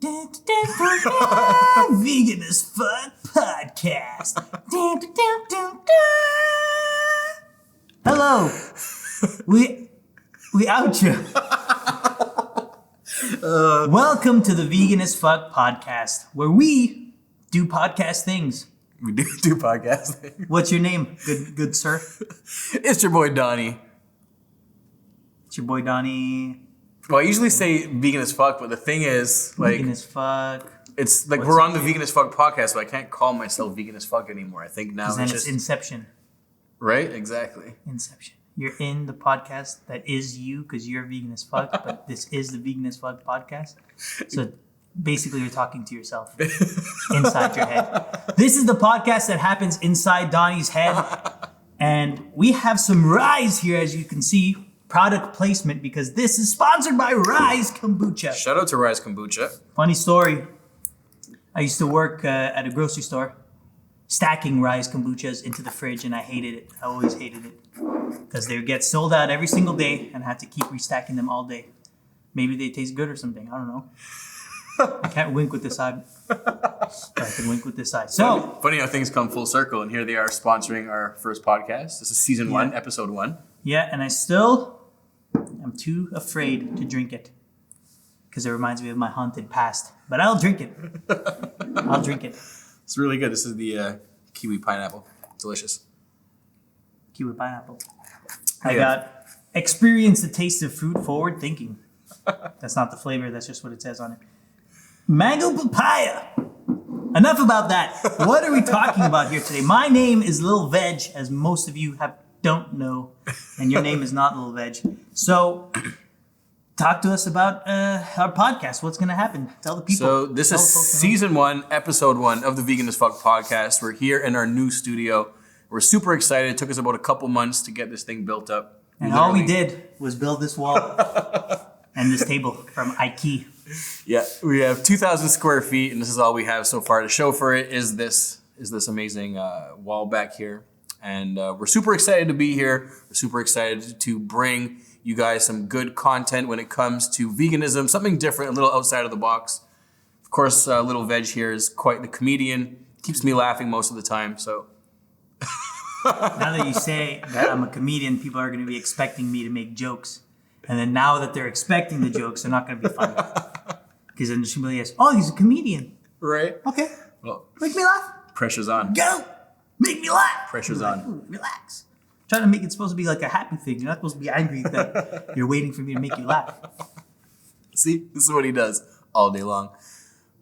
Vegan as fuck podcast. Hello. We out you. Welcome to the Vegan as fuck podcast, where we do podcast things. We do podcast things. What's your name, good sir? It's your boy Donny. It's your boy Donny. Well, I usually say vegan as fuck, but the thing is, like, Vegan as fuck. It's like we're on the Vegan as fuck podcast, but I can't call myself vegan as fuck anymore. I think now Then it's Inception. Right? Exactly. Inception. You're in the podcast that is you because you're vegan as fuck, but this is the Vegan as fuck podcast. So basically, you're talking to yourself inside your head. This is the podcast that happens inside Donnie's head. And we have some Rise here, as you can see. Product placement, because this is sponsored by Rise Kombucha. Shout out to Rise Kombucha. Funny story. I used to work at a grocery store, stacking Rise Kombuchas into the fridge, and I hated it. I always hated it. Because they would get sold out every single day, and I had to keep restacking them all day. Maybe they taste good or something. I don't know. I can't wink with this eye. But I can wink with this eye. So Funny how things come full circle, and here they are sponsoring our first podcast. This is season 1, episode 1. Yeah, and I'm too afraid to drink it because it reminds me of my haunted past. But I'll drink it. I'll drink it. It's really good. This is the kiwi pineapple. Delicious. Kiwi pineapple. I got experience the taste of fruit forward thinking. That's not the flavor. That's just what it says on it. Mango papaya. Enough about that. What are we talking about here today? My name is Lil Veg, as most of you don't know, and your name is not Little Veg. So, talk to us about our podcast. What's going to happen? Tell the people. So this is season 1, episode 1 of the Vegan as Fuck podcast. We're here in our new studio. We're super excited. It took us about a couple months to get this thing built up. And all we did was build this wall and this table from IKEA. Yeah, we have 2,000 square feet, and this is all we have so far to show for it. Is this amazing wall back here? And we're super excited to be here. We're super excited to bring you guys some good content when it comes to veganism, something different, a little outside of the box. Of course, Little Veg here is quite the comedian. Keeps me laughing most of the time, so. Now that you say that I'm a comedian, people are going to be expecting me to make jokes. And then now that they're expecting the jokes, they're not going to be funny. Because then she'll be like, oh, he's a comedian. Right. Okay. Well, make me laugh. Pressure's on. Go. Make me laugh. Pressure's on. Relax. Trying to make it supposed to be like a happy thing. You're not supposed to be angry that you're waiting for me to make you laugh. See, this is what he does all day long.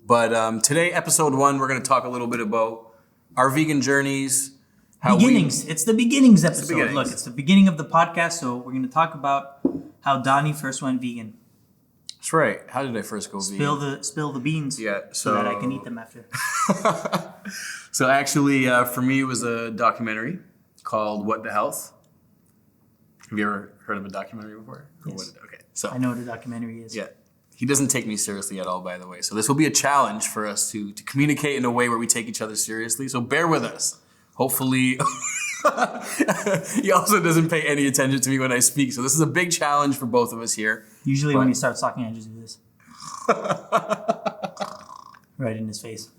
But today, episode 1, we're going to talk a little bit about our vegan journeys. Beginnings. It's the beginnings episode. It's the beginnings. Look, it's the beginning of the podcast. So we're going to talk about how Donnie first went vegan. That's right. How did I first go vegan? Spill the beans. Yeah, so that I can eat them after. So actually, for me, it was a documentary called What the Health. Have you ever heard of a documentary before? Yes. Okay, so I know what a documentary is. Yeah. He doesn't take me seriously at all, by the way. So this will be a challenge for us to communicate in a way where we take each other seriously. So bear with us. Hopefully, he also doesn't pay any attention to me when I speak. So this is a big challenge for both of us here. Usually when he starts talking, I just do this. Right in his face.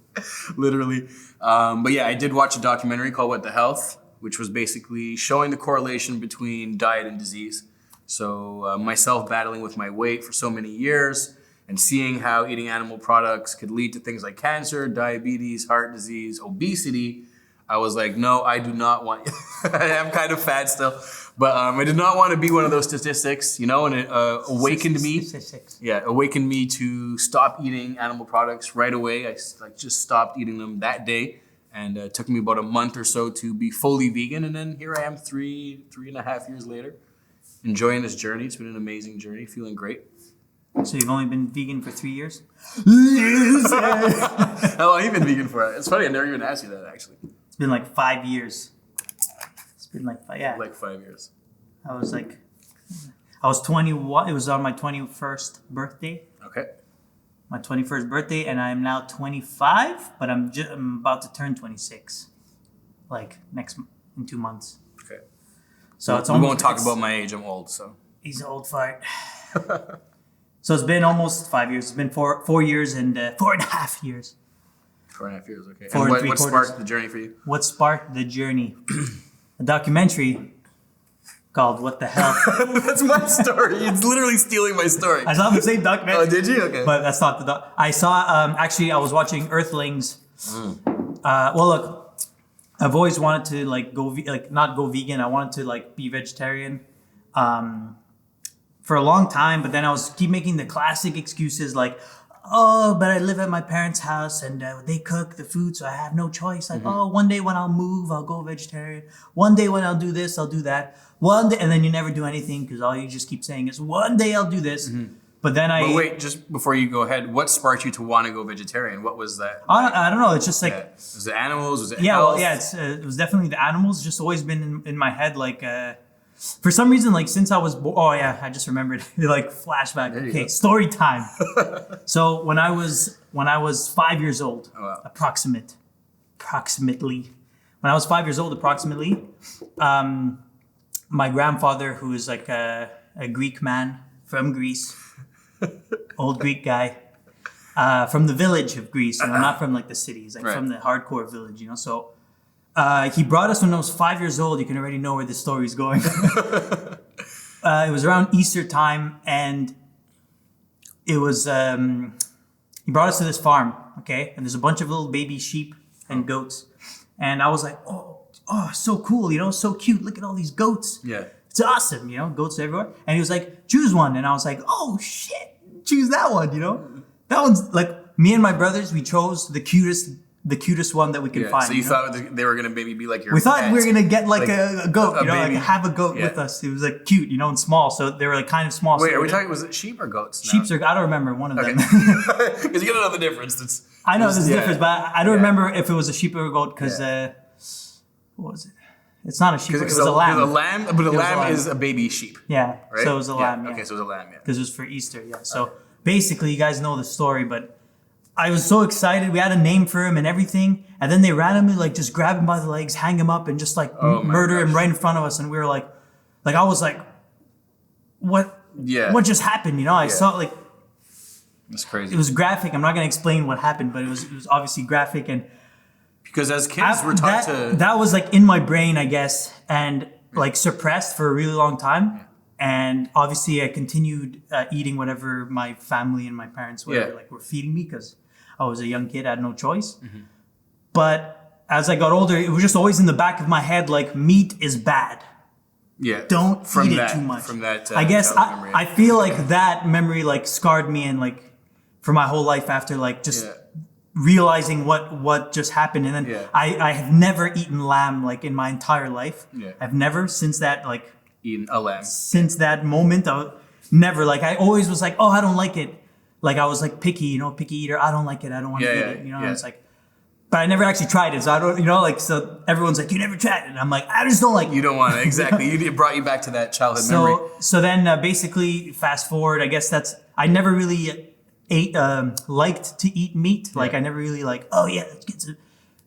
Literally. But yeah, I did watch a documentary called What the Health, which was basically showing the correlation between diet and disease. So myself battling with my weight for so many years and seeing how eating animal products could lead to things like cancer, diabetes, heart disease, obesity. I was like, no, I do not want, I am kind of fat still, but I did not want to be one of those statistics, and it awakened me. Yeah, awakened me to stop eating animal products right away. I just stopped eating them that day, and it took me about a month or so to be fully vegan, and then here I am 3.5 years later, enjoying this journey. It's been an amazing journey, feeling great. So you've only been vegan for 3 years? How long have you been vegan for? It's funny, I never even asked you that, actually. It's been like 5 years. It's been like 5, yeah. Like 5 years. I was 21. It was on my 21st birthday. Okay. My 21st birthday, and I'm now 25, but I'm about to turn 26. Like in 2 months. Okay. So we won't talk about my age. I'm old, so. He's an old fart. So it's been almost 5 years. It's been 4 years and 4.5 years. 4.5 years, okay. Four And and what three sparked the journey for you? What sparked the journey? A documentary called What the Hell? That's my story. It's literally stealing my story. I saw the same documentary. Oh, did you? Okay. But that's not the I saw, actually, I was watching Earthlings. Well, look, I've always wanted to like go, not go vegan. I wanted to like be vegetarian for a long time. But then I was keep making the classic excuses like, oh, but I live at my parents' house and they cook the food, so I have no choice. Like, oh, one day when I'll move, I'll go vegetarian. One day when I'll do this, I'll do that. One day, and then you never do anything because all you just keep saying is, one day I'll do this. But then But wait, just before you go ahead, what sparked you to want to go vegetarian? What was that? I don't know. It's just like, Was it animals? Was it yeah, health? well, yeah, it was definitely the animals. It's just always been in my head, like, for some reason, like since I was born, oh yeah, I just remembered, like flashback. There you Okay, go. story time. So when I was 5 years old, Oh, wow. approximately, when I was 5 years old, approximately, my grandfather, who is like a Greek man from Greece, old Greek guy, from the village of Greece, not from like the cities, like Right. from the hardcore village, So he brought us when I was 5 years old. You can already know where this story is going. It was around Easter time, and it was he brought us to this farm, okay? And there's a bunch of little baby sheep and goats, and I was like, oh, so cool, so cute. Look at all these goats. Yeah. It's awesome, goats everywhere. And he was like, choose one, and I was like, oh shit, choose that one, That one's like me and my brothers. We chose the cutest one that we could find. So you thought they were gonna maybe be like your We thought pet. we were gonna get like a goat, a baby. like have a goat Yeah. with us. It was like cute, and small. So they were like kind of small. Wait, so are we talking? Was it sheep or goats? No. sheep's? I don't remember one of them. Because you gotta know the difference. I know there's a difference, but I don't Yeah. remember if it was a sheep or a goat because what was it? It's not a sheep. It was a But lamb. a lamb lamb. is a baby sheep, Yeah. right? So it was a lamb. Yeah. Okay, so it was a lamb. Yeah. Because it was for Easter. Yeah. So basically, you guys know the story, but I was so excited. We had a name for him and everything, and then they randomly like just grab him by the legs, hang him up, and just like Oh my murder him gosh. right in front of us. And we were like I was like, what? Yeah. What just happened? I saw like That's crazy. it was graphic. I'm not gonna explain what happened, but it was obviously graphic, and Because as kids, we're taught to. that was like in my brain, I guess, and like suppressed for a really long time. And obviously, I continued eating whatever my family and my parents were feeding me because I was a young kid. I had no choice. But as I got older, it was just always in the back of my head, like meat is bad. Yeah. Don't eat that, it too much. From that. I guess childhood memory. I feel like that memory like scarred me and like for my whole life after like just realizing what just happened. And then I have never eaten lamb like in my entire life. Yeah. I've never since that like Eating a lamb. since that moment never like I always was like, oh, I don't like it. Like I was like picky, picky eater. I don't like it. I don't want to eat it. And it's like, but I never actually tried it. So I don't, like, so everyone's like, you never tried it. And I'm like, I just don't like it. You don't want it. Exactly. It brought you back to that childhood memory. So then basically fast forward, I guess I never really liked to eat meat. Like I never really like, oh yeah, let's get to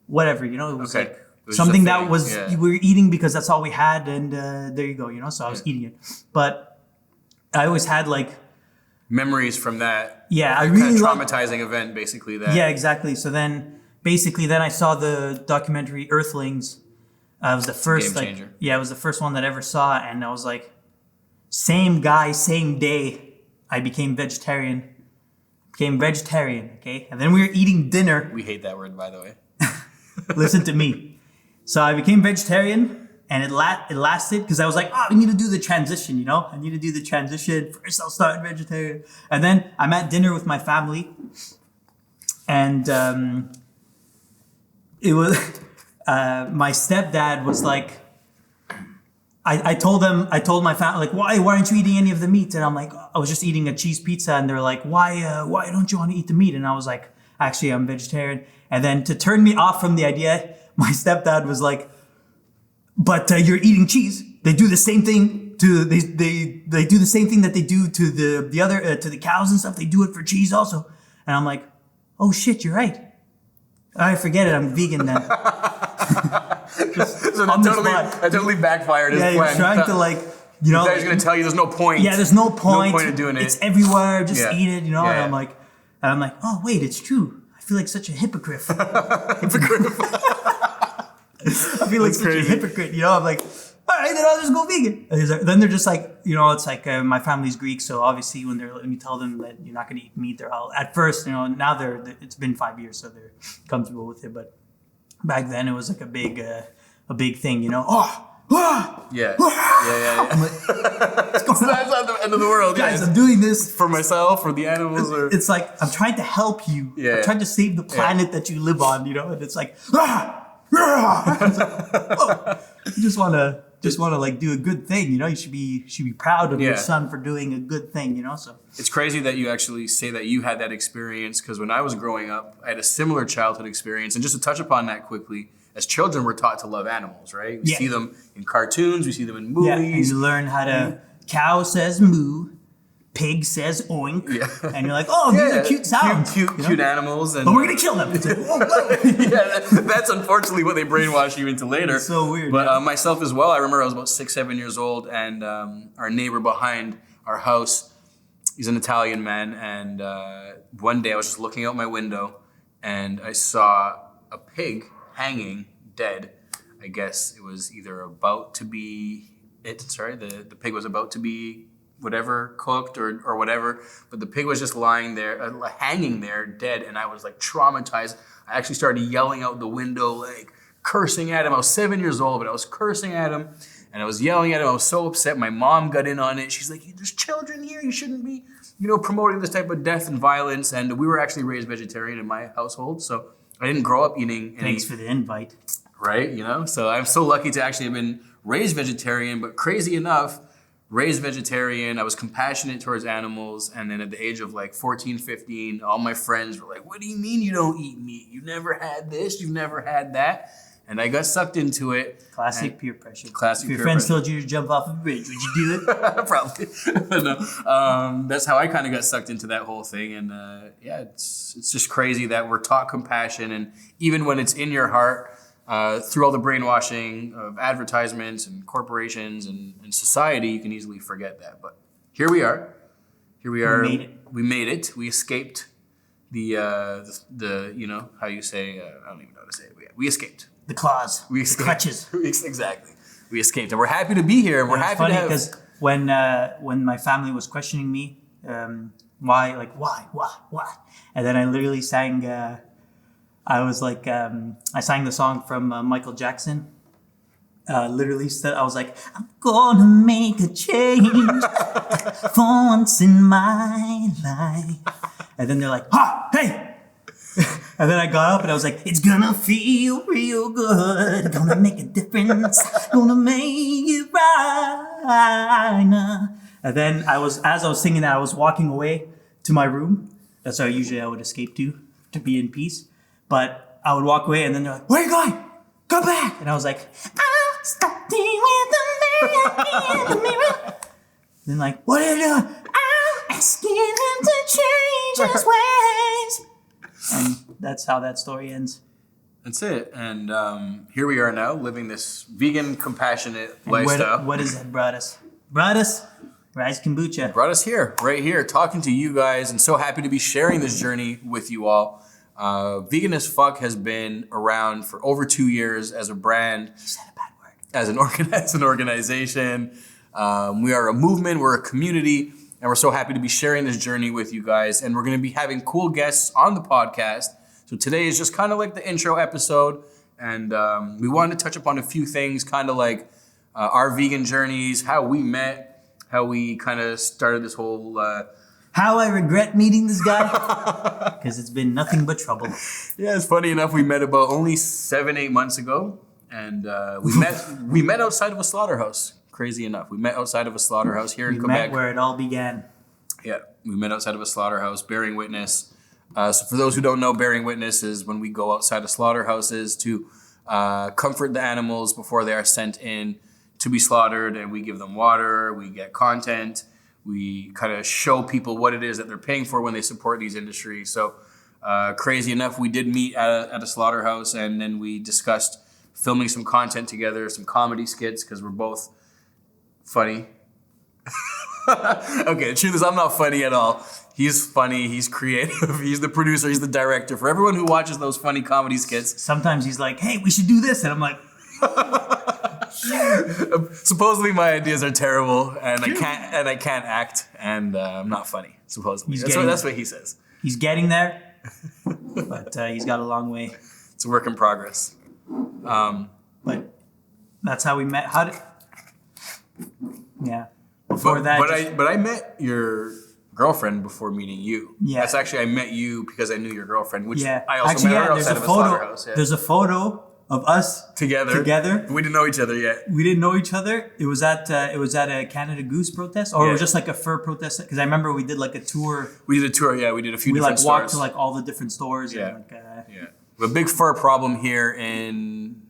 whatever, it was Okay. like It was something just a that thing, was, yeah. we were eating because that's all we had. And there you go, so I was eating it. But I always had like, Memories from that. yeah, I Kind really of liked, traumatizing event, basically. That. yeah, exactly. So then I saw the documentary Earthlings. It was the first Game changer. it was the first one that I ever saw, and I was like, same guy, same day, I became vegetarian. Okay, and then we were eating dinner. We hate that word, by the way. Listen to me. So I became vegetarian, and it lasted because I was like, oh, we need to do the transition. I need to do the transition first. I'll start vegetarian, and then I'm at dinner with my family, and it was my stepdad was like, I told my family like, why aren't you eating any of the meat? And I'm like, I was just eating a cheese pizza, and they're like, why don't you want to eat the meat? And I was like, actually, I'm vegetarian. And then to turn me off from the idea, my stepdad was like, but you're eating cheese. They do the same thing to they do the same thing that they do to the other to the cows and stuff. They do it for cheese also. And I'm like, oh shit, you're right. I forget it. I'm vegan then. So on the spot. that totally backfired his Yeah, he was plan. trying to like You know, guy's gonna tell you there's no point. Yeah, there's no point. No point in doing it. It's everywhere. Just Yeah. eat it. You know, Yeah, and I'm like, oh wait, it's true. I feel like such a hypocrite. I feel like such a hypocrite. You know, I'm like, all right, then I'll just go vegan. And then they're just like, you know, it's like my family's Greek, so obviously when you tell them that you're not going to eat meat, they're all at first, you know. Now it's been 5 years, so they're comfortable with it. But back then it was like a big thing, you know. Yeah. I'm like, that's not the end of the world, guys. I'm doing this for myself, for the animals, or it's like I'm trying to help you. Yeah. I'm trying to save the planet that you live on, you know. And it's like, it's like, you just want to like do a good thing, you know. You should be proud of your son for doing a good thing, you know. So it's crazy that you actually say that you had that experience, because when I was growing up, I had a similar childhood experience. And just to touch upon that quickly, as children, we're taught to love animals, right? We see them in cartoons, we see them in movies. Yeah, and you learn how to. Cow says moo, pig says oink, and you're like, oh, these are cute sounds, cute animals, and but we're gonna kill them. It's like, that's unfortunately what they brainwash you into later. It's so weird. But myself as well, I remember I was about 6, 7 years old, and our neighbor behind our house, he's an Italian man, and one day I was just looking out my window, and I saw a pig hanging dead. I guess it was either about to be the pig was about to be whatever, cooked or whatever, but the pig was just lying there, hanging there, dead, and I was like traumatized. I actually started yelling out the window, like cursing at him. I was 7 years old, but I was cursing at him, and I was yelling at him. I was so upset. My mom got in on it. She's like, there's children here. You shouldn't be, you know, promoting this type of death and violence. And we were actually raised vegetarian in my household, so I didn't grow up eating any. Thanks for the invite. Right, you know? So I'm so lucky to actually have been raised vegetarian, but crazy enough, raised vegetarian, I was compassionate towards animals, and then at the age of like 14, 15, all my friends were like, what do you mean you don't eat meat? You never had this, you've never had that. And I got sucked into it. Classic peer pressure. Classic if your peer friends pressure. told you to jump off a bridge, would you do it? Probably. But no, that's how I kind of got sucked into that whole thing. And it's just crazy that we're taught compassion, and even when it's in your heart, through all the brainwashing of advertisements and corporations and society, you can easily forget that. But here we are. We made it. We escaped the you know, how you say, I don't even know how to say it. But we escaped. The claws. The crutches. Exactly. We escaped. And we're happy to be here. And we're happy funny to have... because when my family was questioning me, why? And then I literally sang... I was like, I sang the song from Michael Jackson. Literally, I was like, I'm gonna make a change for once in my life. And then they're like, hey! And then I got up and I was like, it's gonna feel real good. Gonna make a difference. Gonna make it right now. And then as I was singing that, I was walking away to my room. That's how usually I would escape to be in peace. But I would walk away and then they're like, where are you going? Come back. And I was like, I'm starting with the man in the mirror. Then like, what are you doing? I'm asking him to change his ways. And that's how that story ends. That's it. And here we are now, living this vegan, compassionate lifestyle. What has that brought us? Rise Kombucha. Brought us here, right here, talking to you guys, and so happy to be sharing this journey with you all. Vegan as Fuck has been around for over 2 years as a brand. You said a bad word. As an organization. We are a movement, we're a community, and we're so happy to be sharing this journey with you guys. And we're going to be having cool guests on the podcast. So today is just kind of like the intro episode. And we wanted to touch upon a few things, kind of like our vegan journeys, how we met, how we kind of started this whole... How I regret meeting this guy, because it's been nothing but trouble. Yeah, it's funny enough. We met about only 7-8 months ago, and we met outside of a slaughterhouse. Crazy enough, we met outside of a slaughterhouse here in Quebec. We met where it all began. Yeah, we met outside of a slaughterhouse, bearing witness. So for those who don't know, bearing witness is when we go outside of slaughterhouses to comfort the animals before they are sent in to be slaughtered, and we give them water, we get content. We kind of show people what it is that they're paying for when they support these industries. So crazy enough, we did meet at a slaughterhouse, and then we discussed filming some content together, some comedy skits, because we're both funny. Okay, the truth is I'm not funny at all. He's funny, he's creative, he's the producer, he's the director. For everyone who watches those funny comedy skits. Sometimes he's like, hey, we should do this. And I'm like, supposedly my ideas are terrible and I can't act and I'm not funny, supposedly. That's what he says. He's getting there, but he's got a long way. It's a work in progress. But that's how we met. Before But I met your girlfriend before meeting you. Yeah. That's actually, I met you because I knew your girlfriend, which yeah. I also met her outside of a slaughterhouse. Yeah. There's a photo of us together. We didn't know each other yet. We didn't know each other. It was at a Canada Goose protest, or it was just like a fur protest. Because I remember we did like a tour. We did a tour, yeah. We did a few different stores. We walked to like all the different stores. Yeah. And, yeah. We have a big fur problem here in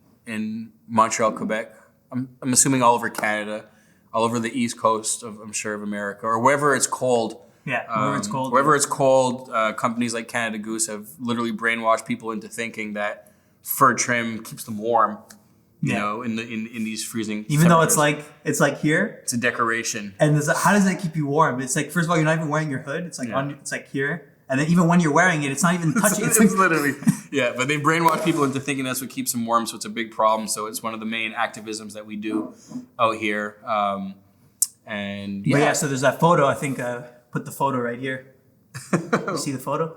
Montreal, Quebec. I'm assuming all over Canada, all over the East Coast of, I'm sure, of America, or wherever it's cold. Yeah, wherever it's cold. Wherever it's cold, companies like Canada Goose have literally brainwashed people into thinking that fur trim keeps them warm. You know, in these freezing. Even though it's like here. It's a decoration. And how does that keep you warm? It's like, first of all, you're not even wearing your hood. It's like it's like here. And then even when you're wearing it, it's not even touching. It's literally, yeah. But they brainwash people into thinking that's what keeps them warm. So it's a big problem. So it's one of the main activisms that we do out here. And yeah. But yeah, so there's that photo. I think put the photo right here. You see the photo?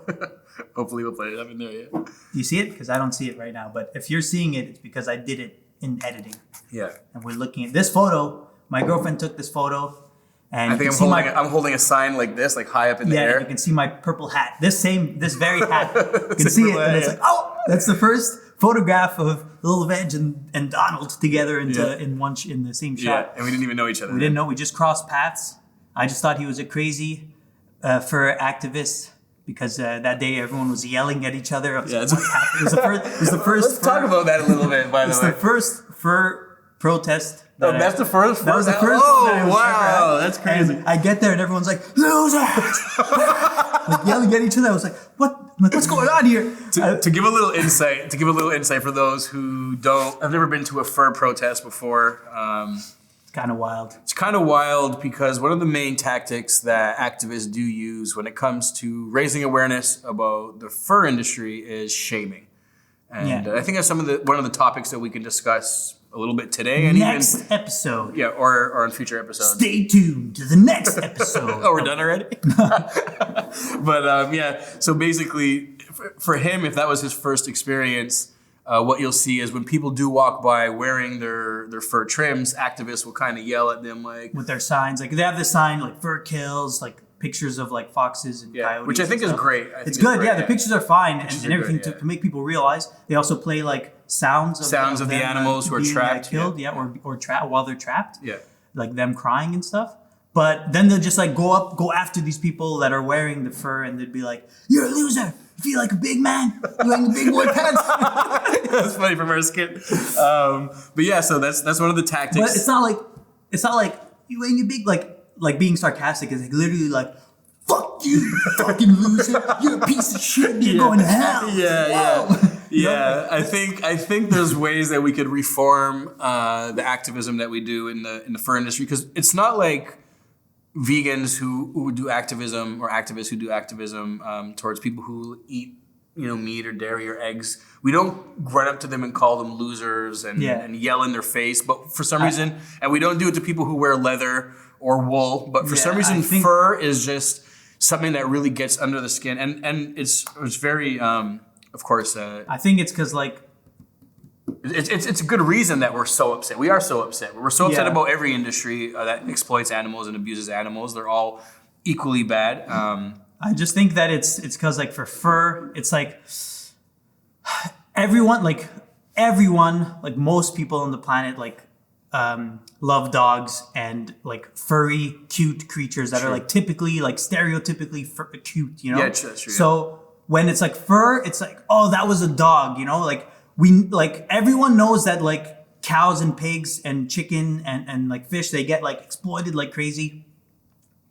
Hopefully we'll put it up in there. Yeah. Do you see it? Because I don't see it right now. But if you're seeing it, it's because I did it in editing. Yeah. And we're looking at this photo. My girlfriend took this photo. And I think I'm holding a sign like this, like high up in the air. Yeah, you can see my purple hat. This very hat. You can see it, and it's like, oh, that's the first photograph of Little Veg and Donald together in the same shot. Yeah, and we didn't even know each other. We didn't know. We just crossed paths. I just thought he was a crazy fur activist because that day everyone was yelling at each other. It was the first. Let's talk about that a little bit. By the way, it's the first fur protest. That's the first. That was the first. Oh wow, that's crazy. And I get there and everyone's like, losers, like yelling at each other. I was like, what? Like, what's going on here? To give a little insight for those who have never been to a fur protest before. It's kind of wild. It's kind of wild because one of the main tactics that activists do use when it comes to raising awareness about the fur industry is shaming. And I think that's one of the topics that we can discuss a little bit today and next episode. Yeah, or on future episodes. Stay tuned to the next episode. Oh, we're done already? But so basically, for him, if that was his first experience, what you'll see is when people do walk by wearing their fur trims, activists will kind of yell at them like with their signs. Like they have this sign like fur kills, like pictures of like foxes and coyotes. Which I think is great. It's good. The pictures are fine and everything to make people realize. They also play like sounds of the animals who are trapped, killed, or trapped while they're trapped. Yeah, like them crying and stuff. But then they'll just like go after these people that are wearing the fur, and they'd be like, "You're a loser. You feel like a big man. You're wearing the big boy pants." That's funny from our skit. But yeah, so that's one of the tactics. But it's not like you wearing a big like being sarcastic. It's like literally like, "Fuck you, you fucking loser. You're a piece of shit. You're going to hell." Yeah. I think there's ways that we could reform the activism that we do in the fur industry, because it's not like vegans who do activism or activists who do activism towards people who eat meat or dairy or eggs. We don't run up to them and call them losers and yell in their face. But for some reason, and we don't do it to people who wear leather or wool. But for some reason, fur is just something that really gets under the skin, and it's very. Of course, I think it's because like it's a good reason that we're so upset. We are so upset. We're so upset about every industry that exploits animals and abuses animals. They're all equally bad. I just think that it's because like for fur, it's like everyone, like most people on the planet, like love dogs and like furry, cute creatures that are like typically, like stereotypically cute. Yeah, that's true. So. When it's like fur, it's like, oh, that was a dog, like everyone knows that like cows and pigs and chicken and like fish, they get like exploited like crazy.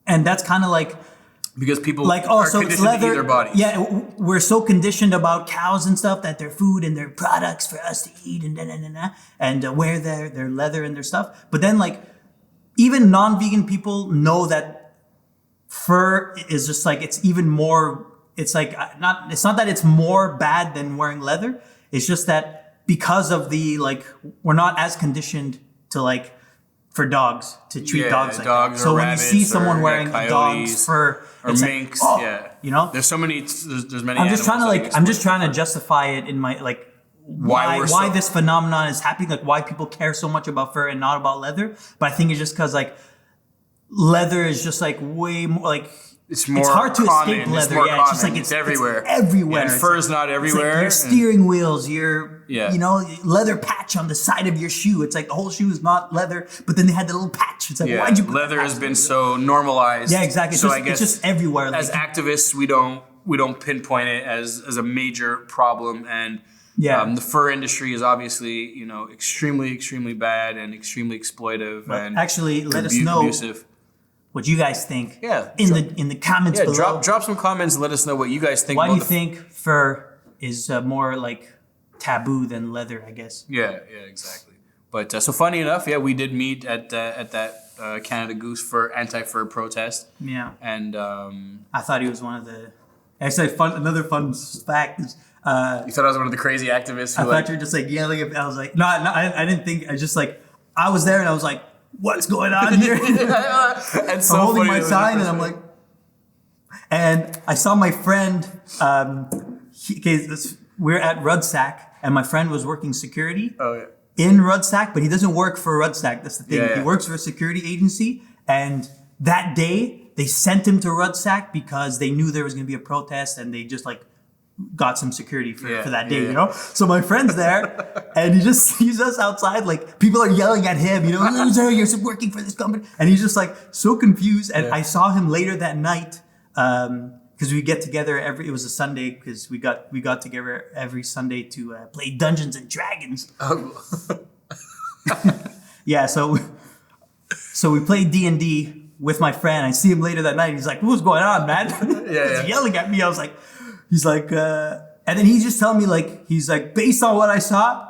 And that's kind of like, because people like, are so conditioned to eat their bodies. Yeah, we're so conditioned about cows and stuff that they're food and they're products for us to eat and wear their leather and their stuff. But then like even non-vegan people know that fur is just like, it's even more, it's like it's not that it's more bad than wearing leather. It's just that because of the, like, we're not as conditioned to, like, for dogs, to treat dogs like dogs that. So when you see someone wearing a coyotes, dog's fur, or it's minks, like, oh, you know? There's so many, there's many I'm just trying to, animals like, I'm just trying to justify it in my, like, why this phenomenon is happening, like why people care so much about fur and not about leather. But I think it's just because, like, leather is just like way more, like, it's more hard to common. escape leather. It's yeah, it's just like it's everywhere. It's everywhere. Yeah, and fur is not everywhere. Like your steering wheels, your you know, leather patch on the side of your shoe. It's like the whole shoe is not leather, but then they had the little patch. It's like, why'd you put leather has been so normalized. Yeah, exactly. So it's just everywhere. As activists, we don't pinpoint it as a major problem, and the fur industry is obviously, you know, extremely bad and extremely exploitive, and actually let us know abusive. What you guys think? Yeah, in the comments below. Drop some comments and let us know what you guys think. Why do you think fur is more like taboo than leather? I guess. Yeah, exactly. But so funny enough, we did meet at that Canada Goose anti-fur protest. Yeah. And I thought he was one of the. Actually, another fun fact is. You thought I was one of the crazy activists. I thought you were just like yelling. I was like, no, I didn't think. I just like, I was there and I was like, what's going on here? And so I'm holding my sign and I'm like, and I saw my friend. We're at Rudsack and my friend was working security. Oh yeah. In Rudsack, but he doesn't work for Rudsack. That's the thing. Yeah. He works for a security agency, and that day they sent him to Rudsack because they knew there was going to be a protest, and they just like got some security for that day, you know? So my friend's there and he just sees us outside, like people are yelling at him, you know, loser, you're working for this company. And he's just like so confused. And I saw him later that night, because we get together it was a Sunday, because we got together every Sunday to play Dungeons and Dragons. Yeah, so we played D&D with my friend. I see him later that night. He's like, what's going on, man? He's yelling at me. I was like, he's like, and then he's just telling me, like, he's like, based on what I saw,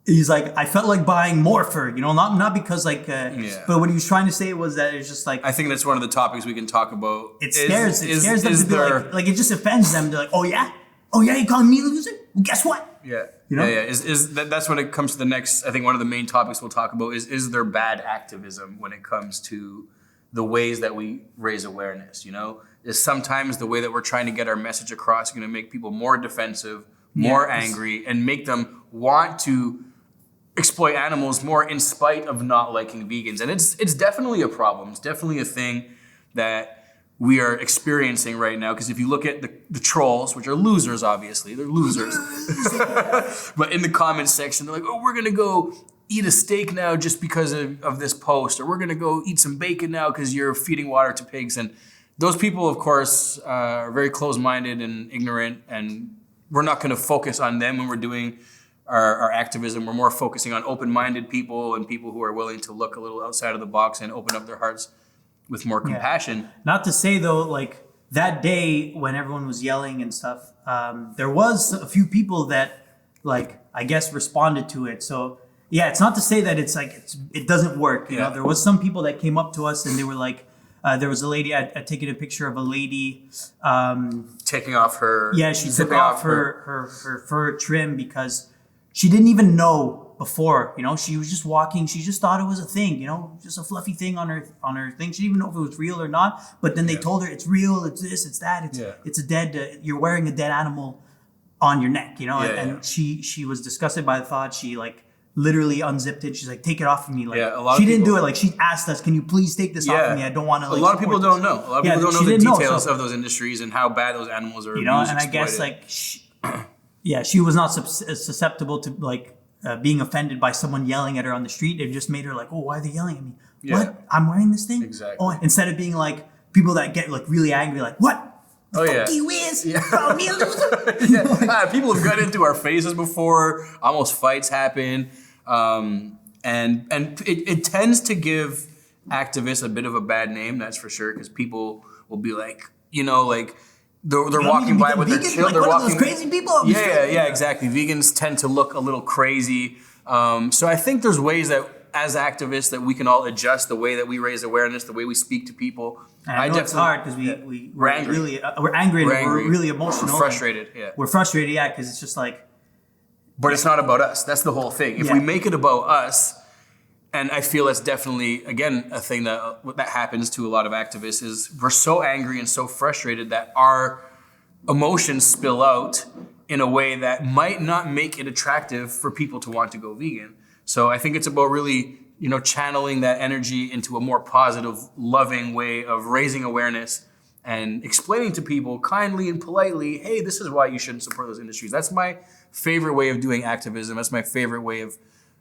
he's like, I felt like buying more fur, you know, not because like, but what he was trying to say was that it's just like, I think that's one of the topics we can talk about. It scares them to be like it just offends them. They're like, oh yeah, you calling me a loser? Well, guess what? Yeah. You know? That's when it comes to the next, I think one of the main topics we'll talk about is there bad activism when it comes to the ways that we raise awareness, you know? Is sometimes the way that we're trying to get our message across going to make people more defensive, more angry, and make them want to exploit animals more in spite of not liking vegans. And it's definitely a problem. It's definitely a thing that we are experiencing right now. Because if you look at the trolls, which are losers, obviously, they're losers. But in the comments section, they're like, oh, we're going to go eat a steak now just because of this post. Or we're going to go eat some bacon now because you're feeding water to pigs. And those people, of course, are very close-minded and ignorant, and we're not going to focus on them when we're doing our activism. We're more focusing on open-minded people and people who are willing to look a little outside of the box and open up their hearts with more compassion. Not to say, though, like, that day when everyone was yelling and stuff, there was a few people that, like, I guess responded to it. So, yeah, it's not to say that it's like it doesn't work. You know, there was some people that came up to us and they were like, there was a lady, I'd taken a picture of a lady. Taking off her... Yeah, she took off her fur trim because she didn't even know before, you know. She was just walking. She just thought it was a thing, you know, just a fluffy thing on her thing. She didn't even know if it was real or not. But then they told her it's real, it's this, it's that. It's a dead, you're wearing a dead animal on your neck, you know. And she was disgusted by the thought. She like literally unzipped it. She's like, take it off of me. Like, she didn't do it. Like, she asked us, can you please take this off of me? I don't want to, like, a lot of people don't know. A lot of people don't know the details of those industries and how bad those animals are, you know, abused, and exploited. I guess, like, she was not susceptible to, like, being offended by someone yelling at her on the street. It just made her like, oh, why are they yelling at me? What? I'm wearing this thing? Exactly. Oh, instead of being like, people that get, like, really angry, like, what? Fuck you is? Call me a loser? People have got into our faces before. Almost fights happen. And it tends to give activists a bit of a bad name, that's for sure, because people will be like, you know, like they're walking by with their children. Like they're one walking. Of those crazy people. Yeah, exactly. Vegans tend to look a little crazy. So I think there's ways that as activists that we can all adjust the way that we raise awareness, the way we speak to people. And I know it's hard because we're angry. We're angry and we're really emotional. We're frustrated. Yeah. We're frustrated. Yeah, because it's just like. But it's not about us. That's the whole thing. If we make it about us, and I feel that's definitely, again, a thing that happens to a lot of activists is we're so angry and so frustrated that our emotions spill out in a way that might not make it attractive for people to want to go vegan. So I think it's about really, channeling that energy into a more positive, loving way of raising awareness and explaining to people kindly and politely, hey, this is why you shouldn't support those industries. That's my favorite way of doing activism. That's my favorite way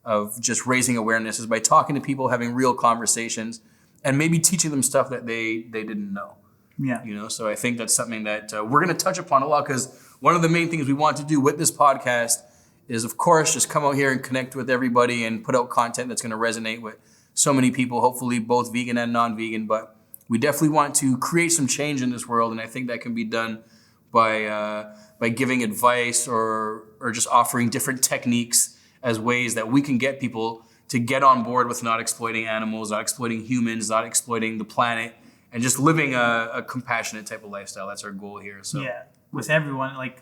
of just raising awareness, is by talking to people, having real conversations, and maybe teaching them stuff that they didn't know. Yeah. So I think that's something that we're going to touch upon a lot, because one of the main things we want to do with this podcast is, of course, just come out here and connect with everybody and put out content that's going to resonate with so many people, hopefully both vegan and non-vegan. But we definitely want to create some change in this world, and I think that can be done by giving advice or just offering different techniques as ways that we can get people to get on board with not exploiting animals, not exploiting humans, not exploiting the planet, and just living a compassionate type of lifestyle. That's our goal here. So yeah, with everyone, like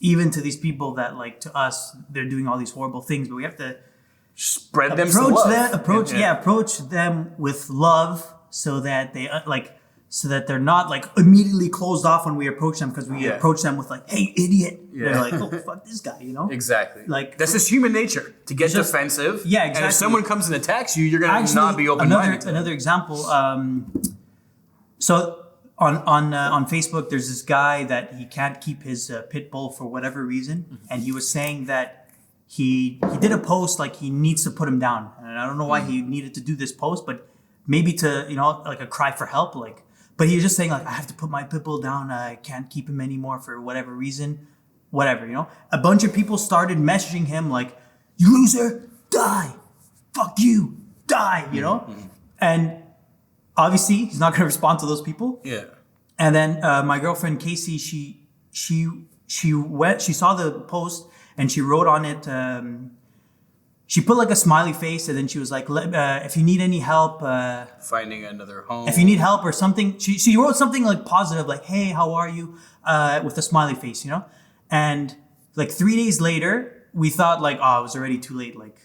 even to these people that, like, to us, they're doing all these horrible things, but we have to spread them some love. Approach them with love, so that they so that they're not like immediately closed off when we approach them, because we approach them with like, hey, idiot. Yeah. They're like, oh, fuck this guy, Exactly. Like, that's just human nature, to get defensive. Yeah, exactly. And if someone comes and attacks you, you're going to not be open-minded. Another example. So on Facebook, there's this guy that he can't keep his pit bull for whatever reason, and he was saying that he did a post like he needs to put him down, and I don't know why he needed to do this post, but maybe to like a cry for help, like. But he was just saying like, I have to put my pit bull down. I can't keep him anymore for whatever reason, whatever. A bunch of people started messaging him like, you loser, die, fuck you, die. And obviously, he's not going to respond to those people. Yeah. And then my girlfriend Casey, she saw the post and she wrote on it. She put like a smiley face, and then she was like, "If you need any help, finding another home. If you need help or something," she wrote something like positive, like, "Hey, how are you?" With a smiley face, And like 3 days later, we thought like, oh, it was already too late. Like,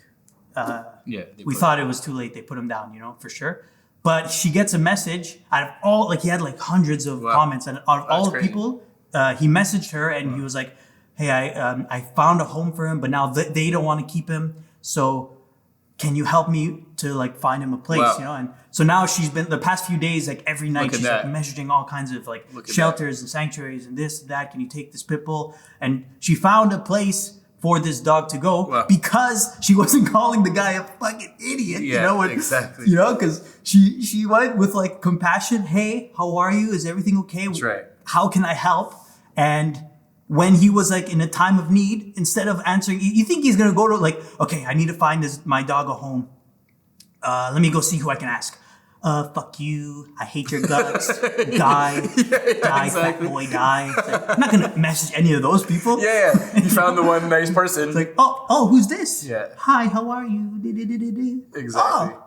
we thought it was too late. They put him down, for sure. But she gets a message out of all, like he had like hundreds of comments, and out of all the people, he messaged her and he was like, "Hey, I found a home for him, but now they don't want to keep him. So can you help me to like find him a place?" And so now she's been the past few days, like every night she's like messaging all kinds of like shelters and sanctuaries and this, that. Can you take this pit bull? And she found a place for this dog to go because she wasn't calling the guy a fucking idiot. Exactly. Because she went with like compassion. Hey, how are you? Is everything okay? That's right. How can I help? And when he was like in a time of need, instead of answering, you think he's gonna go to like, okay, I need to find my dog a home. Let me go see who I can ask. Fuck you. I hate your guts. Die, exactly. Fat boy, die. Like, I'm not gonna message any of those people. Yeah. You found the one nice person. It's like, oh, who's this? Yeah. Hi, how are you? Exactly. Oh,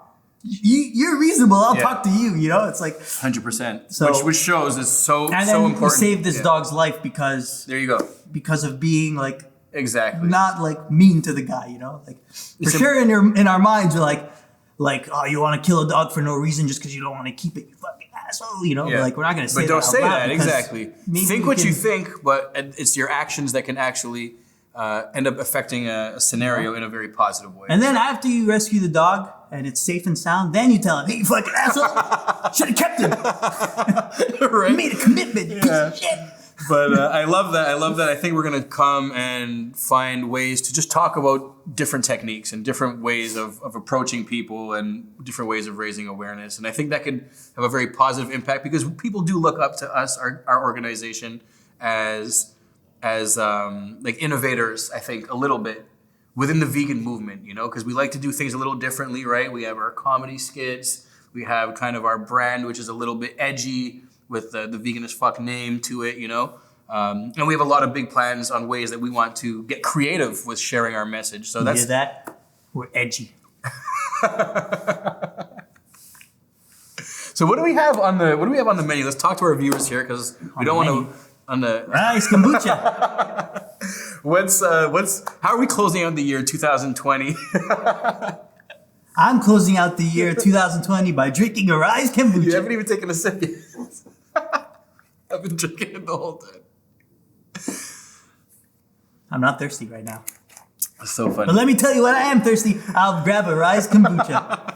you're reasonable. I'll talk to you. It's like 100%. So, which shows is so important. We saved this dog's life because there you go. Because of being like not like mean to the guy. Like for sure in our minds we're like, oh, you want to kill a dog for no reason just because you don't want to keep it, you fucking asshole. Like we're not gonna say that. But don't say that. Because exactly. Think what you think, but it's your actions that can actually end up affecting a scenario in a very positive way. And then after you rescue the dog and it's safe and sound, then you tell him, hey, you fucking asshole, should have kept him. Right? You made a commitment, piece of shit. But I love that. I think we're going to come and find ways to just talk about different techniques and different ways of approaching people and different ways of raising awareness. And I think that could have a very positive impact because people do look up to us, our organization, as like innovators, I think, a little bit within the vegan movement, because we like to do things a little differently, right? We have our comedy skits. We have kind of our brand, which is a little bit edgy with the vegan as fuck name to it, and we have a lot of big plans on ways that we want to get creative with sharing our message. So that's that. We're edgy. So what do we have on the menu? Let's talk to our viewers here because we don't want to on the rice kombucha. How are we closing out the year 2020? I'm closing out the year 2020 by drinking a rice kombucha. You haven't even taken a sip yet. I've been drinking it the whole time. I'm not thirsty right now. That's so funny. But let me tell you what I am thirsty. I'll grab a rice kombucha.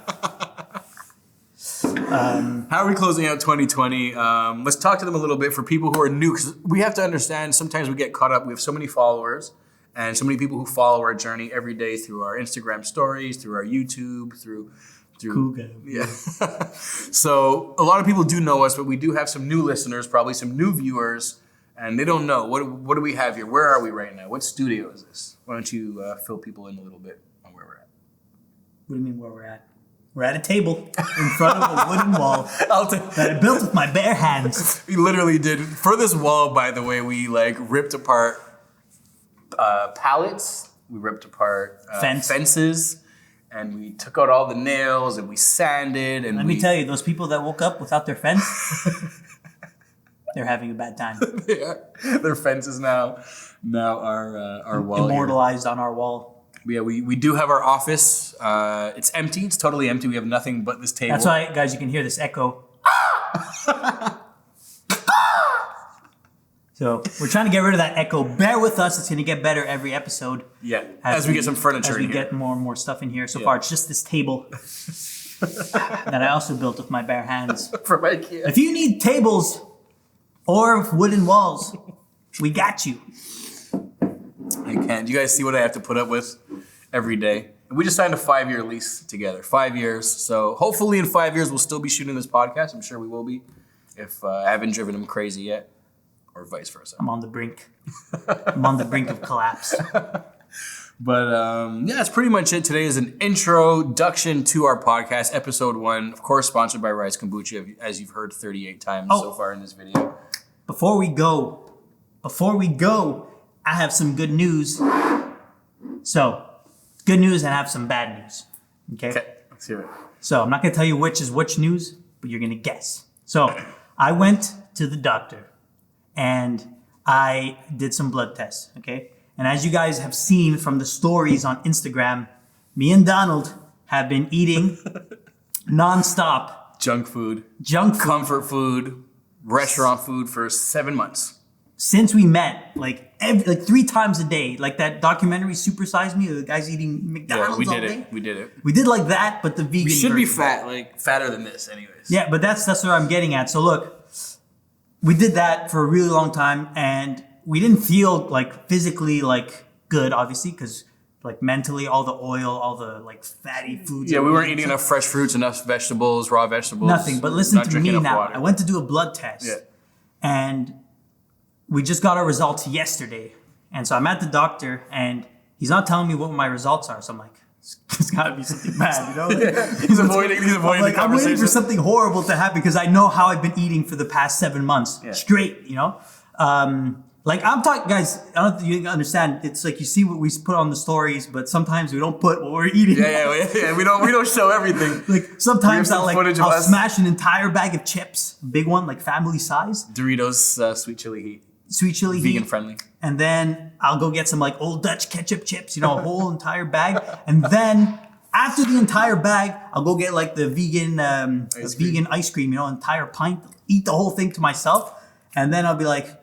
How are we closing out 2020? Let's talk to them a little bit for people who are new, because we have to understand sometimes we get caught up. We have so many followers and so many people who follow our journey every day through our Instagram stories, through our YouTube, through Cool guy. yeah. So a lot of people do know us, but we do have some new listeners, probably some new viewers, and they don't know. What do we have here? Where are we right now? What studio is this? Why don't you fill people in a little bit on where we're at? What do you mean where we're at? We're at a table in front of a wooden wall that I built with my bare hands. We literally did. For this wall, by the way, we ripped apart pallets. We ripped apart fences. And we took out all the nails and we sanded. And let me tell you, those people that woke up without their fence, they're having a bad time. Yeah. Their fences now are wall immortalized on our wall. Yeah, we do have our office. It's empty. It's totally empty. We have nothing but this table. That's why, guys, you can hear this echo. So we're trying to get rid of that echo. Bear with us. It's going to get better every episode. Yeah, as we get some furniture in here. As we get more and more stuff in here. So far, it's just this table that I also built with my bare hands. From IKEA. If you need tables or wooden walls, we got you. I can't. Do you guys see what I have to put up with every day? We just signed a 5-year lease together. 5 years. So hopefully in 5 years, we'll still be shooting this podcast. I'm sure we will be if I haven't driven him crazy yet. Or vice versa. I'm on the brink. I'm on the brink of collapse. But yeah, that's pretty much it. Today is an introduction to our podcast, episode 1. Of course, sponsored by Rice Kombucha, as you've heard 38 times so far in this video. Before we go, I have some good news. So, good news and I have some bad news. Okay, let's hear it. So, I'm not going to tell you which is which news, but you're going to guess. So, I went to the doctor. And I did some blood tests, okay? And as you guys have seen from the stories on Instagram, me and Donald have been eating nonstop. Junk food. Comfort food. Restaurant food for 7 months. Since we met, like 3 times a day. Like that documentary, Super Size Me, the guys eating McDonald's all day. We did it. We did like that, but the vegan We should version. be fat, fatter than this anyways. Yeah, but that's what I'm getting at. So look. We did that for a really long time, and we didn't feel physically good, obviously, because mentally, all the oil, all the fatty foods. Yeah, we weren't eating enough fresh fruits, enough vegetables, raw vegetables. Nothing. But listen to me now. Water. I went to do a blood test, and we just got our results yesterday. And so I'm at the doctor, and he's not telling me what my results are. So I'm like, it's got to be something bad, you know? He's avoiding the conversation. I'm waiting for something horrible to happen because I know how I've been eating for the past 7 months straight, you know? I'm talking, guys, I don't think you understand. It's you see what we put on the stories, but sometimes we don't put what we're eating. Yeah. We don't show everything. Sometimes I'll smash an entire bag of chips, big one, family size. Doritos sweet chili heat. Sweet chili heat. Vegan friendly. And then I'll go get some Old Dutch ketchup chips, a whole entire bag. And then after the entire bag, I'll go get the vegan vegan ice cream, entire pint, eat the whole thing to myself. And then I'll be like,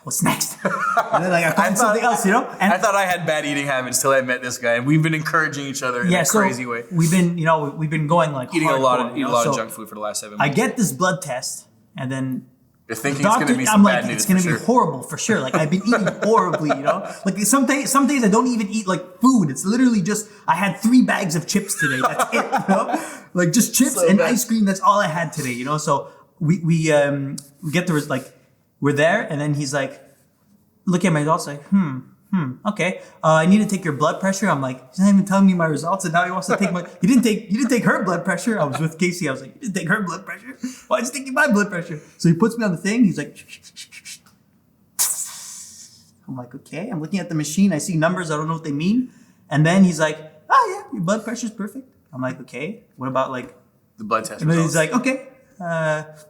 what's next? And then I find something else, And I thought I had bad eating habits till I met this guy, and we've been encouraging each other in a crazy way. We've been going eating hardcore, a lot of junk food for the last 7 months. I get this blood test, and then you're thinking it's going to be some bad news. It's going to be horrible for sure. I've been eating horribly, some days I don't even eat food. It's literally just I had 3 bags of chips today. That's it, just chips and ice cream. That's all I had today, So we get the we're there, and then he's look at my results, okay. I need to take your blood pressure. I'm he's not even telling me my results, and now he wants to take my. You didn't take her blood pressure. I was with Casey. I was you didn't take her blood pressure. Why is he taking my blood pressure? So he puts me on the thing. He's I'm okay. I'm looking at the machine. I see numbers. I don't know what they mean. And then he's oh yeah, your blood pressure's perfect. I'm like, okay, what about like The blood test and then results. he's like, okay,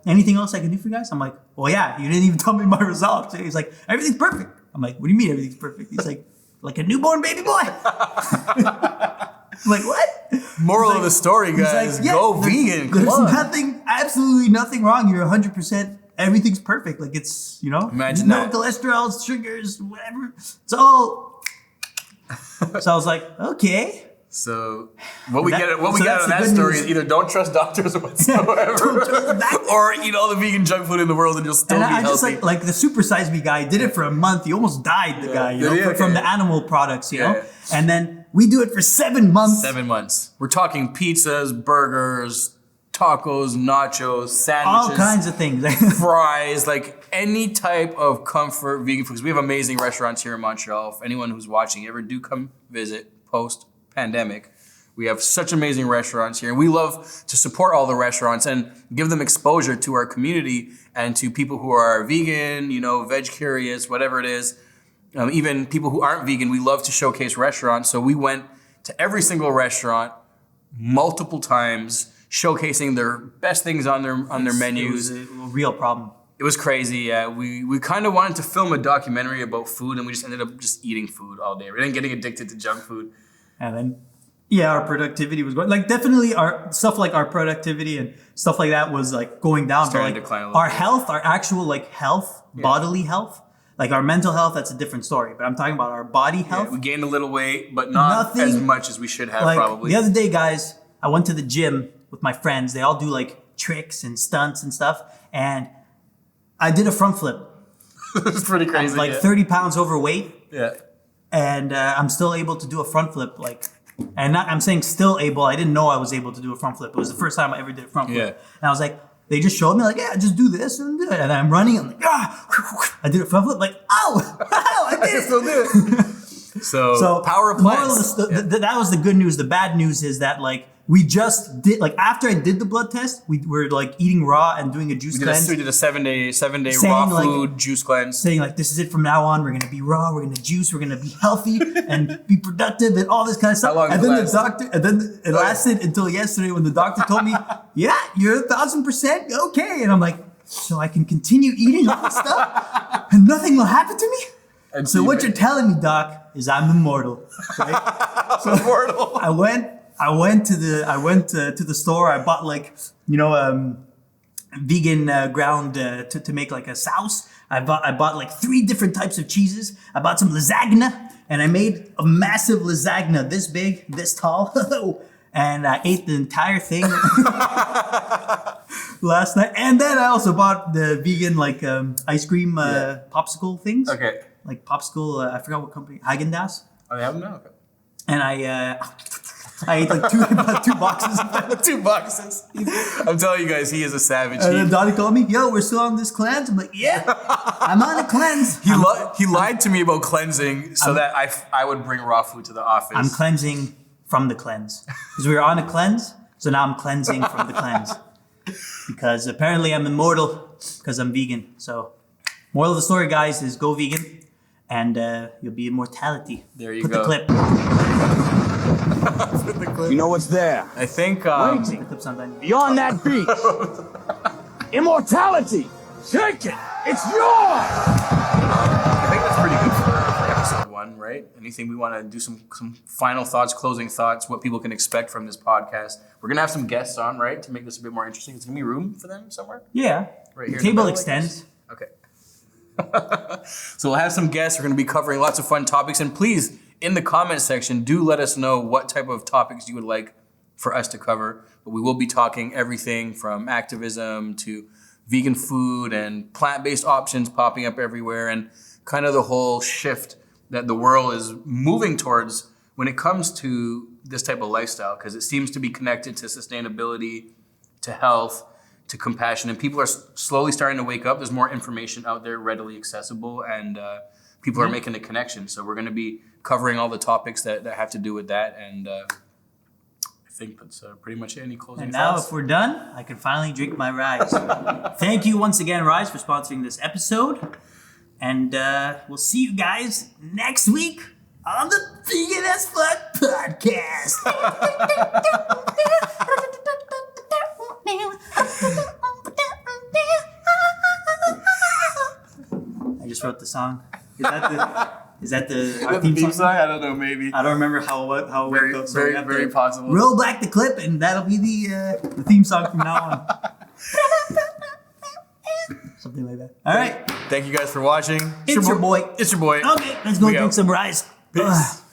anything else I can do for you guys? I'm like, well, yeah, you didn't even tell me my results. He's like, everything's perfect. I'm like, what do you mean everything's perfect? He's like a newborn baby boy. I'm like, what? Moral He's of the story, he's guys, like, yeah, go vegan. Come There's on. nothing, absolutely nothing wrong. You're 100%, everything's perfect. Like it's, Imagine no that. cholesterol, sugars, whatever. It's all. So I was like, okay. So what we That- get so out that's of the that good story news. is either don't trust doctors whatsoever, or eat all the vegan junk food in the world and you'll still And be I just healthy. like the Super Size Me guy did it for a month. He almost died, the guy, from the animal products, you know? Yeah. And then we do it for 7 months. 7 months. We're talking pizzas, burgers, tacos, nachos, sandwiches, All kinds of things. fries, like any type of comfort vegan foods. We have amazing restaurants here in Montreal. If anyone who's watching ever do come visit post-pandemic, we have such amazing restaurants here. And we love to support all the restaurants and give them exposure to our community and to people who are vegan, veg curious, whatever it is. Even people who aren't vegan, we love to showcase restaurants. So we went to every single restaurant multiple times, showcasing their best things on their menus. It was a real problem. It was crazy. Yeah, we kind of wanted to film a documentary about food, and we just ended up just eating food all day. We didn't getting addicted to junk food. And then, yeah, our productivity was going, like definitely our stuff like our productivity and stuff like that was like going down. Starting but to like decline a little our bit. health, our actual like health, bodily health, like our mental health, that's a different story. But I'm talking about our body health. We gained a little weight, but not Nothing- as much as we should have Like probably. the other day, guys, I went to the gym with my friends. They all do like tricks and stunts and stuff. And I did a front flip. It's pretty I crazy. was like yeah. 30 pounds overweight. Yeah. And I'm still able to do a front flip. I'm saying still able. I didn't know I was able to do a front flip. It was the first time I ever did a front flip. Yeah. And I was like, they just showed me like, yeah, just do this and do it. And I'm running. I'm like, I did a front flip. Like, ow, I did it. Still do it. So power of moral plants. that was the good news. The bad news is that like we just did like after I did the blood test, we were like eating raw and doing a juice cleanse. We did a 7-day Saying, raw like- food juice cleanse. Saying like this is it from now on. We're gonna be raw. We're gonna juice. We're gonna be healthy and be productive and all this kind of stuff. How long And did it then last? the doctor, and then it lasted until yesterday when the doctor told me, "Yeah, you're 1,000% okay." And I'm like, so I can continue eating all this stuff and nothing will happen to me. And So what you're telling me, Doc, is I'm immortal. Right? So immortal. I went to the store. I bought like vegan ground to make like a sauce. I bought like 3 different types of cheeses. I bought some lasagna and I made a massive lasagna this big, this tall. And I ate the entire thing last night. And then I also bought the vegan like ice cream popsicle things. Okay. Like popsicle, I forgot what company, Häagen-Dazs. Oh, they have them now? Okay. And I ate like two boxes. 2 boxes. I'm telling you guys, he is a savage. And then Donnie called me, yo, we're still on this cleanse. I'm like, yeah, I'm on a cleanse. He lied to me about cleansing so that I would bring raw food to the office. I'm cleansing from the cleanse. Because we were on a cleanse, so now I'm cleansing from the cleanse. Because apparently I'm immortal because I'm vegan. So moral of the story, guys, is go vegan and you'll be immortality. There you Put go. the clip. You know what's there? I think Put the clips on then. Beyond that beach. Immortality. Take it. It's yours. that's pretty good for episode 1, right? Anything we want to do some final thoughts, closing thoughts, what people can expect from this podcast. We're gonna have some guests on, right, to make this a bit more interesting. Is there gonna be room for them somewhere? Yeah. Right here The in the table middle, I extends. Okay. So we'll have some guests. We're going to be covering lots of fun topics. And please, in the comment section, do let us know what type of topics you would like for us to cover. But we will be talking everything from activism to vegan food and plant-based options popping up everywhere and kind of the whole shift that the world is moving towards when it comes to this type of lifestyle, because it seems to be connected to sustainability, to health, to compassion, and people are slowly starting to wake up. There's more information out there readily accessible, and people are making the connection. So we're going to be covering all the topics that have to do with that, and I think that's pretty much it. Any closing And now, thoughts? if we're done, I can finally drink my Rise. Thank you once again, Rise, for sponsoring this episode. And we'll see you guys next week on the Vegan as Fuck podcast. I just wrote the song. Is that our theme song? I don't know, maybe. I don't remember how it goes. So we have Very to possible. Roll back the clip, and that'll be the theme song from now on. Something like that. All right. Thank you guys for watching. It's your boy. It's your boy. Okay, let's go We drink out. some rice. Peace. Ugh.